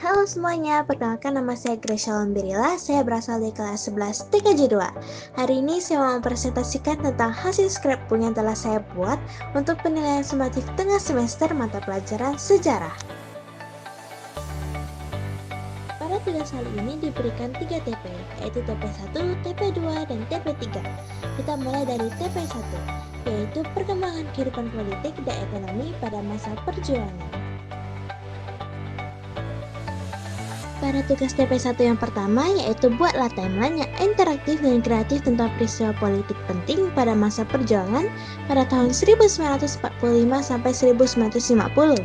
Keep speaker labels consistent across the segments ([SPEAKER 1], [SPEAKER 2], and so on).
[SPEAKER 1] Halo semuanya, perkenalkan nama saya Gracia Lombirilla, saya berasal dari kelas 11 TKJ 2. Hari ini saya mau mempresentasikan tentang hasil scrapbook yang telah saya buat untuk penilaian sumatif tengah semester mata pelajaran sejarah. Pada tugas kali ini diberikan 3 TP, yaitu TP1, TP2, dan TP3. Kita mulai dari TP1, yaitu perkembangan kehidupan politik dan ekonomi pada masa perjuangan. Pada tugas TP1 yang pertama, yaitu buatlah timeline yang interaktif dan kreatif tentang peristiwa politik penting pada masa perjuangan pada tahun 1945 sampai 1950.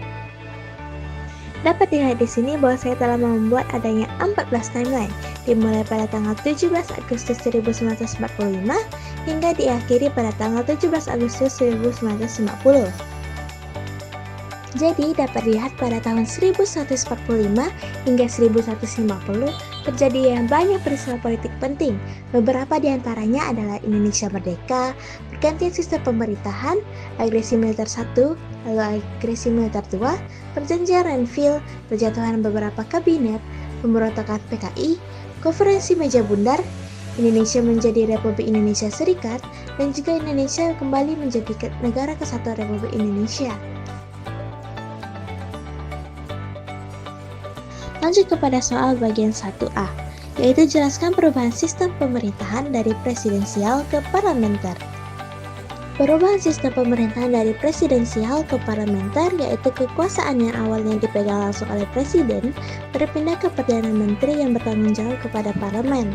[SPEAKER 1] Dapat dilihat di sini bahwa saya telah membuat adanya 14 timeline, dimulai pada tanggal 17 Agustus 1945 hingga diakhiri pada tanggal 17 Agustus 1950. Jadi dapat dilihat pada tahun 1145 hingga 1150 terjadi yang banyak peristiwa politik penting. Beberapa di antaranya adalah Indonesia merdeka, pergantian sistem pemerintahan, agresi militer 1, lalu agresi militer 2, perjanjian Renville, perjatuhan beberapa kabinet, pemberontakan PKI, konferensi meja bundar, Indonesia menjadi Republik Indonesia Serikat, dan juga Indonesia kembali menjadi negara kesatuan Republik Indonesia. Lanjut kepada soal bagian 1A, yaitu jelaskan perubahan sistem pemerintahan dari presidensial ke parlementer. Perubahan sistem pemerintahan dari presidensial ke parlementer yaitu kekuasaan yang awalnya dipegang langsung oleh presiden berpindah ke Perdana Menteri yang bertanggung jawab kepada parlemen.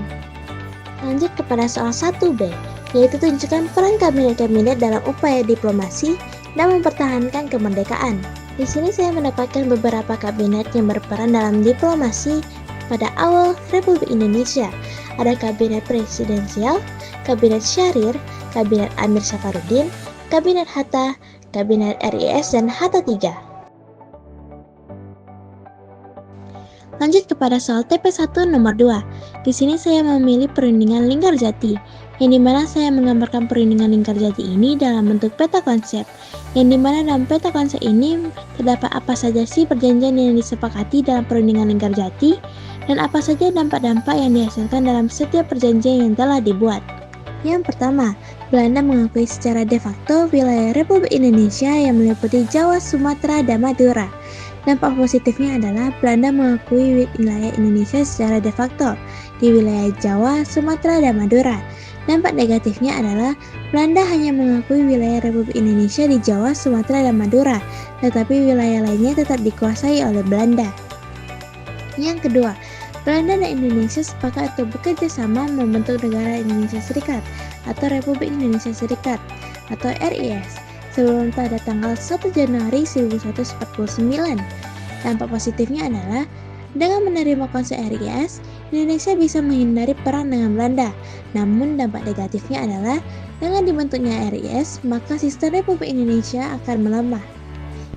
[SPEAKER 1] Lanjut kepada soal 1B, yaitu tunjukkan peran kabinet-kabinet dalam upaya diplomasi dan mempertahankan kemerdekaan. Di sini saya mendapatkan beberapa kabinet yang berperan dalam diplomasi pada awal Republik Indonesia. Ada kabinet presidensial, kabinet Syahrir, kabinet Amir Safarudin, kabinet Hatta, kabinet RIS, dan Hatta III. Lanjut kepada soal TP1 nomor 2. Di sini saya memilih perundingan Linggarjati, yang dimana saya menggambarkan perundingan Linggarjati ini dalam bentuk peta konsep, yang dimana dalam peta konsep ini terdapat apa saja sih perjanjian yang disepakati dalam perundingan Linggarjati, dan apa saja dampak-dampak yang dihasilkan dalam setiap perjanjian yang telah dibuat. Yang pertama, Belanda mengakui secara de facto wilayah Republik Indonesia yang meliputi Jawa, Sumatera, dan Madura. Dampak positifnya adalah Belanda mengakui wilayah Indonesia secara de facto di wilayah Jawa, Sumatera, dan Madura. Dampak negatifnya adalah Belanda hanya mengakui wilayah Republik Indonesia di Jawa, Sumatera, dan Madura, tetapi wilayah lainnya tetap dikuasai oleh Belanda. Yang kedua, Belanda dan Indonesia sepakat untuk bekerja sama membentuk negara Indonesia Serikat atau Republik Indonesia Serikat atau RIS sebelum pada tanggal 1 Januari 1149. Dampak positifnya adalah dengan menerima konsep RIS, Indonesia bisa menghindari perang dengan Belanda. Namun dampak negatifnya adalah dengan dibentuknya RIS, maka sistem Republik Indonesia akan melemah.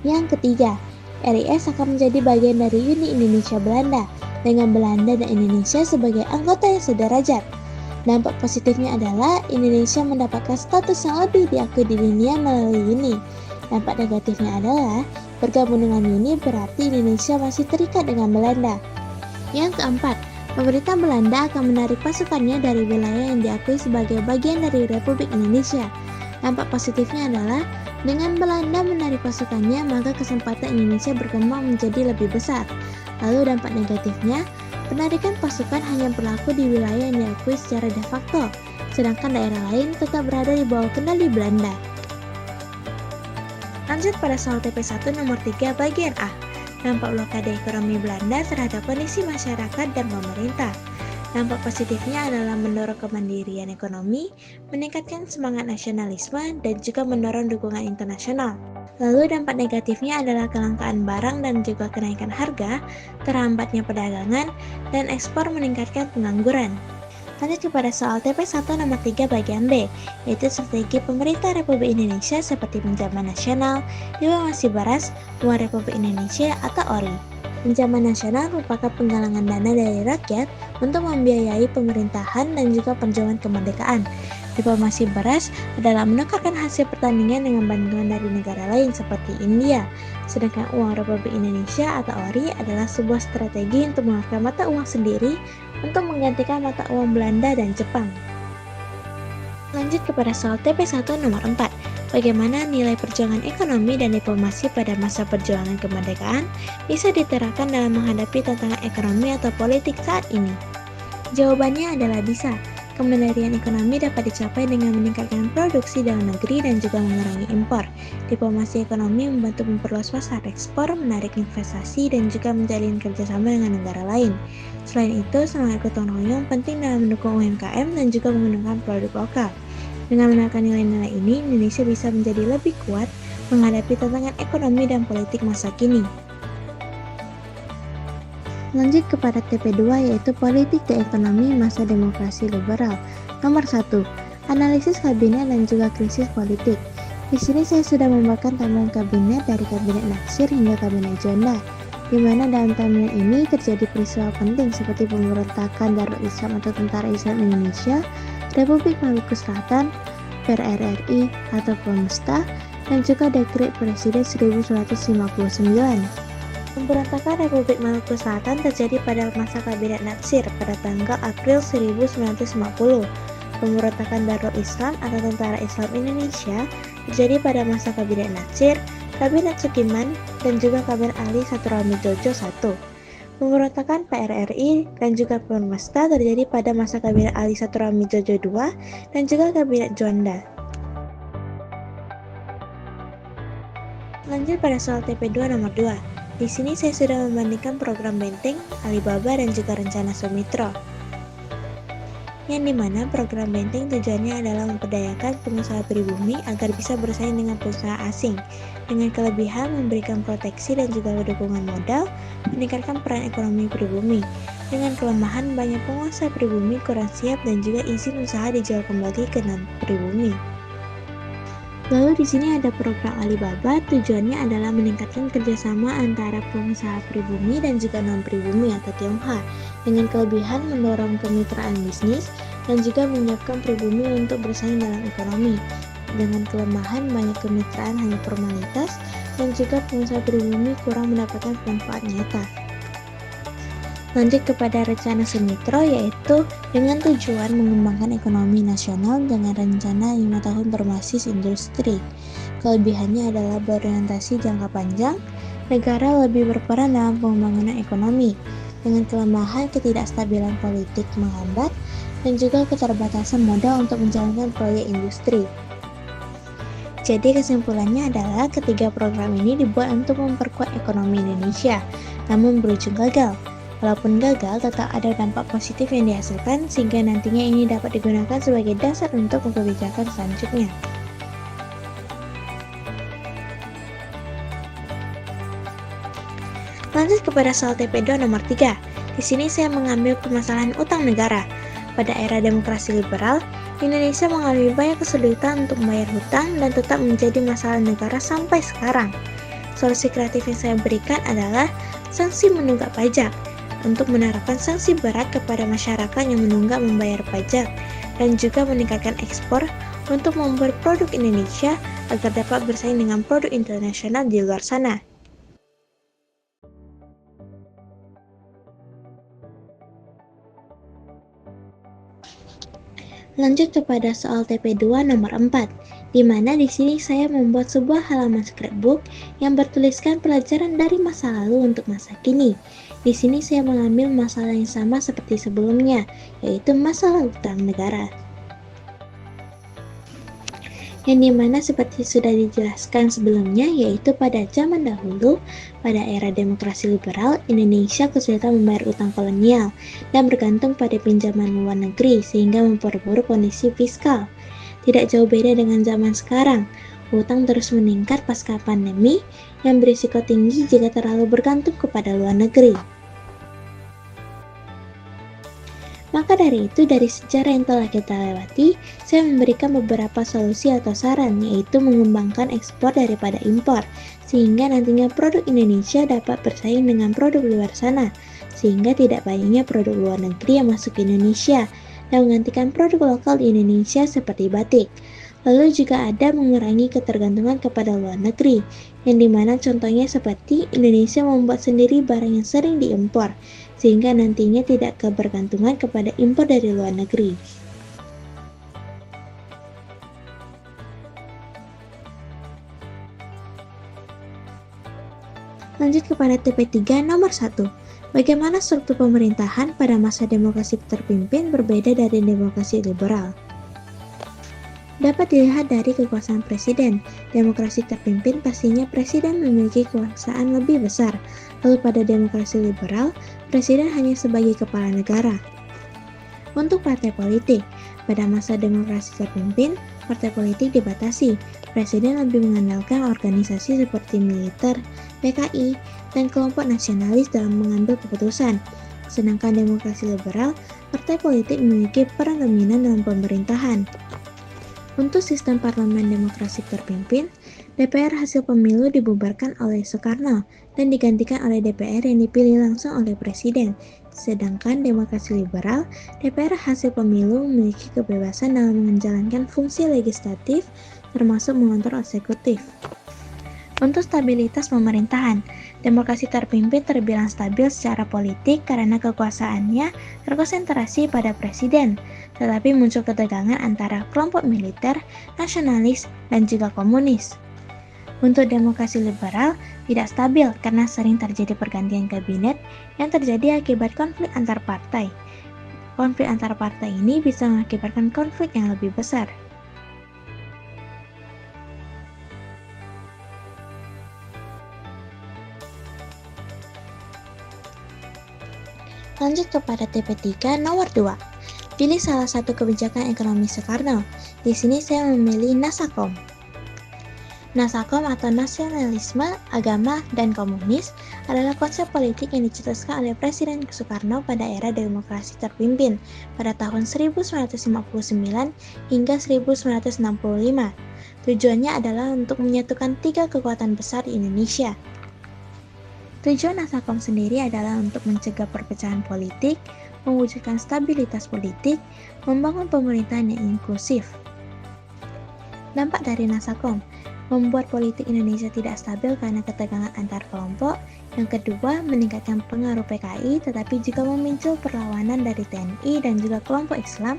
[SPEAKER 1] Yang ketiga, RIS akan menjadi bagian dari Uni Indonesia Belanda dengan Belanda dan Indonesia sebagai anggota yang sederajat. Dampak positifnya adalah Indonesia mendapatkan status yang lebih diakui di dunia melalui Uni. Dampak negatifnya adalah bergabung dengan Uni berarti Indonesia masih terikat dengan Belanda. Yang keempat, pemerintah Belanda akan menarik pasukannya dari wilayah yang diakui sebagai bagian dari Republik Indonesia. Dampak positifnya adalah dengan Belanda menarik pasukannya, maka kesempatan Indonesia berkembang menjadi lebih besar. Lalu dampak negatifnya, penarikan pasukan hanya berlaku di wilayah yang diakui secara de facto, sedangkan daerah lain tetap berada di bawah kendali Belanda. Lanjut pada soal TP1 nomor 3 bagian A. Dampak blokade ekonomi Belanda terhadap kondisi masyarakat dan pemerintah. Dampak positifnya adalah mendorong kemandirian ekonomi, meningkatkan semangat nasionalisme, dan juga mendorong dukungan internasional. Lalu dampak negatifnya adalah kelangkaan barang dan juga kenaikan harga, terhambatnya perdagangan, dan ekspor meningkatkan pengangguran. Lanjut kepada soal TP1 nomor 3 bagian B, yaitu strategi pemerintah Republik Indonesia seperti pinjaman nasional, diplomasi beras, Uang Republik Indonesia atau ORI. Pinjaman nasional merupakan penggalangan dana dari rakyat untuk membiayai pemerintahan dan juga perjuangan kemerdekaan. Diplomasi beras adalah menukarkan hasil pertandingan dengan bantuan dari negara lain seperti India. Sedangkan uang Republik Indonesia atau ORI adalah sebuah strategi untuk mengeluarkan mata uang sendiri untuk menggantikan mata uang Belanda dan Jepang. Lanjut kepada soal TP1 nomor 4. Bagaimana nilai perjuangan ekonomi dan diplomasi pada masa perjuangan kemerdekaan bisa diterapkan dalam menghadapi tantangan ekonomi atau politik saat ini? Jawabannya adalah bisa. Kemandirian ekonomi dapat dicapai dengan meningkatkan produksi dalam negeri dan juga mengurangi impor. Diplomasi ekonomi membantu memperluas pasar ekspor, menarik investasi, dan juga menjalin kerjasama dengan negara lain. Selain itu, semangat gotong royong penting dalam mendukung UMKM dan juga menggunakan produk lokal. Dengan menerapkan nilai-nilai ini, Indonesia bisa menjadi lebih kuat menghadapi tantangan ekonomi dan politik masa kini. Lanjut kepada TP2 yaitu politik dan ekonomi masa demokrasi liberal. Nomor 1. Analisis kabinet dan juga krisis politik. Di sini saya sudah membawakan timeline kabinet dari kabinet Natsir hingga kabinet Juanda, di mana dalam timeline ini terjadi peristiwa penting seperti pemberontakan Darul Islam atau Tentara Islam Indonesia, Republik Maluku Selatan, PRRI atau Pemesta, dan juga Dekret Presiden 1959. Pemberontakan Republik Maluku Selatan terjadi pada masa Kabinet Natsir pada tanggal April 1950. Pemberontakan Darul Islam atau Tentara Islam Indonesia terjadi pada masa Kabinet Natsir, Kabinet Sukiman, dan juga Kabinet Ali Saturami Jojo I. Pemberontakan PRRI dan juga Pemesta terjadi pada masa Kabinet Ali Saturami Jojo II dan juga Kabinet Juanda. Lanjut pada soal TP2 nomor 2. Di sini saya sudah membandingkan program Benteng, Alibaba, dan juga rencana Sumitra. Yang dimana program Benteng tujuannya adalah memperdayakan pengusaha pribumi agar bisa bersaing dengan pengusaha asing, dengan kelebihan memberikan proteksi dan juga dukungan modal, meningkatkan peran ekonomi pribumi. Dengan kelemahan banyak pengusaha pribumi kurang siap dan juga izin usaha dijual kembali ke non-pribumi. Lalu di sini ada program Alibaba, tujuannya adalah meningkatkan kerjasama antara pengusaha pribumi dan juga non-pribumi atau Tionghoa, dengan kelebihan mendorong kemitraan bisnis dan juga menyiapkan pribumi untuk bersaing dalam ekonomi. Dengan kelemahan banyak kemitraan hanya formalitas dan juga pengusaha pribumi kurang mendapatkan manfaat nyata. Lanjut kepada rencana Sumitra yaitu dengan tujuan mengembangkan ekonomi nasional dengan rencana 5 tahun berbasis industri. Kelebihannya adalah berorientasi jangka panjang, negara lebih berperan dalam pembangunan ekonomi, dengan kelemahan ketidakstabilan politik menghambat dan juga keterbatasan modal untuk menjalankan proyek industri. Jadi kesimpulannya adalah ketiga program ini dibuat untuk memperkuat ekonomi Indonesia, namun berujung gagal. Walaupun gagal, tetap ada dampak positif yang dihasilkan sehingga nantinya ini dapat digunakan sebagai dasar untuk kebijakan selanjutnya. Lanjut kepada soal TP2 nomor 3. Di sini saya mengambil permasalahan utang negara. Pada era demokrasi liberal, Indonesia mengalami banyak kesulitan untuk membayar hutang dan tetap menjadi masalah negara sampai sekarang. Solusi kreatif yang saya berikan adalah sanksi menunggak pajak, untuk menerapkan sanksi berat kepada masyarakat yang menunggak membayar pajak dan juga meningkatkan ekspor untuk membuat produk Indonesia agar dapat bersaing dengan produk internasional di luar sana. Lanjut kepada soal TP2 nomor 4, di mana di sini saya membuat sebuah halaman scrapbook yang bertuliskan pelajaran dari masa lalu untuk masa kini. Di sini saya mengambil masalah yang sama seperti sebelumnya, yaitu masalah utang negara. Yang dimana seperti sudah dijelaskan sebelumnya, yaitu pada zaman dahulu, pada era demokrasi liberal, Indonesia kesulitan membayar utang kolonial dan bergantung pada pinjaman luar negeri sehingga memperburuk kondisi fiskal. Tidak jauh beda dengan zaman sekarang, utang terus meningkat pasca pandemi yang berisiko tinggi jika terlalu bergantung kepada luar negeri. Maka dari itu, dari sejarah yang telah kita lewati, saya memberikan beberapa solusi atau saran, yaitu mengembangkan ekspor daripada impor, sehingga nantinya produk Indonesia dapat bersaing dengan produk luar sana, sehingga tidak banyaknya produk luar negeri yang masuk ke Indonesia, dan menggantikan produk lokal di Indonesia seperti batik. Lalu juga ada mengurangi ketergantungan kepada luar negeri, yang dimana contohnya seperti Indonesia membuat sendiri barang yang sering diimpor, sehingga nantinya tidak kebergantungan kepada impor dari luar negeri. Lanjut kepada TP3 nomor 1. Bagaimana struktur pemerintahan pada masa demokrasi terpimpin berbeda dari demokrasi liberal? Dapat dilihat dari kekuasaan presiden. Demokrasi terpimpin pastinya presiden memiliki kekuasaan lebih besar. Lalu pada demokrasi liberal, presiden hanya sebagai kepala negara. Untuk partai politik, pada masa demokrasi terpimpin, partai politik dibatasi. Presiden lebih mengandalkan organisasi seperti militer, PKI, dan kelompok nasionalis dalam mengambil keputusan. Sedangkan demokrasi liberal, partai politik memiliki peran dominan dalam pemerintahan. Untuk sistem parlemen demokrasi terpimpin, DPR hasil pemilu dibubarkan oleh Soekarno dan digantikan oleh DPR yang dipilih langsung oleh presiden. Sedangkan demokrasi liberal, DPR hasil pemilu memiliki kebebasan dalam menjalankan fungsi legislatif termasuk mengontrol eksekutif. Untuk stabilitas pemerintahan, demokrasi terpimpin terbilang stabil secara politik karena kekuasaannya terkonsentrasi pada presiden, tetapi muncul ketegangan antara kelompok militer, nasionalis, dan juga komunis. Untuk demokrasi liberal, tidak stabil karena sering terjadi pergantian kabinet yang terjadi akibat konflik antar partai. Konflik antar partai ini bisa mengakibatkan konflik yang lebih besar. Lanjut kepada TP3 nomor 2. Pilih salah satu kebijakan ekonomi Soekarno. Di sini saya memilih Nasakom. Nasakom atau nasionalisme, agama, dan komunis adalah konsep politik yang dicetuskan oleh Presiden Soekarno pada era demokrasi terpimpin pada tahun 1959 hingga 1965. Tujuannya adalah untuk menyatukan 3 kekuatan besar di Indonesia. Tujuan Nasakom sendiri adalah untuk mencegah perpecahan politik, mewujudkan stabilitas politik, membangun pemerintahan yang inklusif. Dampak dari Nasakom membuat politik Indonesia tidak stabil karena ketegangan antar kelompok. Yang kedua, meningkatkan pengaruh PKI tetapi juga memicu perlawanan dari TNI dan juga kelompok Islam.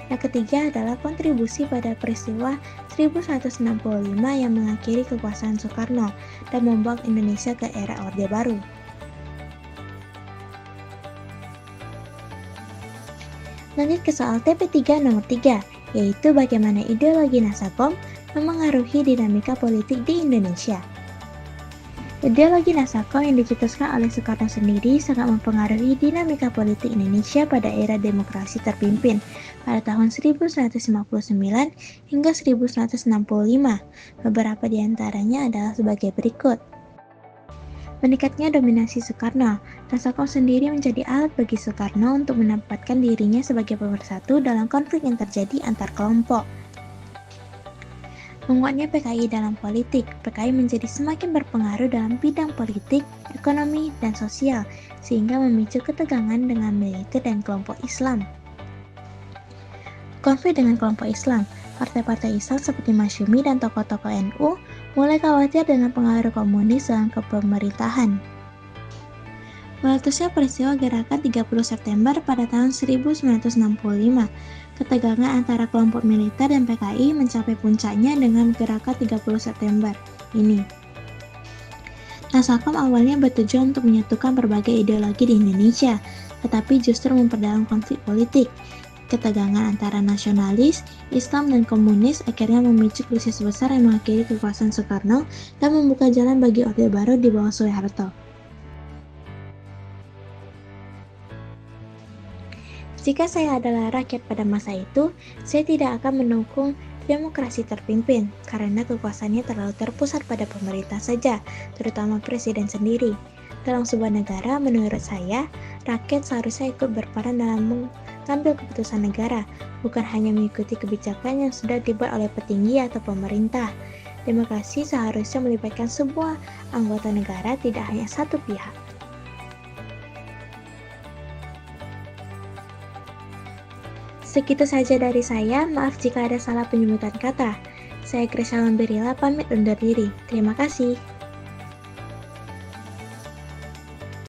[SPEAKER 1] Yang ketiga adalah kontribusi pada peristiwa 1165 yang mengakhiri kekuasaan Soekarno dan membawa Indonesia ke era Orde Baru. Lanjut ke soal TP3 nomor 3, yaitu bagaimana ideologi Nasakom memengaruhi dinamika politik di Indonesia. Ideologi Nasakom yang dicetuskan oleh Soekarno sendiri sangat mempengaruhi dinamika politik Indonesia pada era demokrasi terpimpin pada tahun 1959 hingga 1965. Beberapa di antaranya adalah sebagai berikut. Meningkatnya dominasi Soekarno, Nasakom sendiri menjadi alat bagi Soekarno untuk menempatkan dirinya sebagai pemersatu dalam konflik yang terjadi antar kelompok. Menguatnya PKI dalam politik, PKI menjadi semakin berpengaruh dalam bidang politik, ekonomi, dan sosial, sehingga memicu ketegangan dengan militer dan kelompok Islam. Konflik dengan kelompok Islam, partai-partai Islam seperti Masyumi dan tokoh-tokoh NU mulai khawatir dengan pengaruh komunis dalam kepemerintahan. Meletusnya peristiwa gerakan 30 September pada tahun 1965. Ketegangan antara kelompok militer dan PKI mencapai puncaknya dengan gerakan 30 September ini. Nasakom awalnya bertujuan untuk menyatukan berbagai ideologi di Indonesia, tetapi justru memperdalam konflik politik. Ketegangan antara nasionalis, Islam, dan komunis akhirnya memicu krisis besar yang mengakhiri kekuasaan Soekarno dan membuka jalan bagi Orde Baru di bawah Soeharto. Jika saya adalah rakyat pada masa itu, saya tidak akan mendukung demokrasi terpimpin karena kekuasaannya terlalu terpusat pada pemerintah saja, terutama presiden sendiri. Dalam sebuah negara, menurut saya, rakyat seharusnya ikut berperan dalam mengambil keputusan negara, bukan hanya mengikuti kebijakan yang sudah dibuat oleh petinggi atau pemerintah. Demokrasi seharusnya melibatkan sebuah anggota negara, tidak hanya satu pihak. Segitu saja dari saya, maaf jika ada salah penyebutan kata. Saya Krisha Lambirila pamit undur diri. Terima kasih.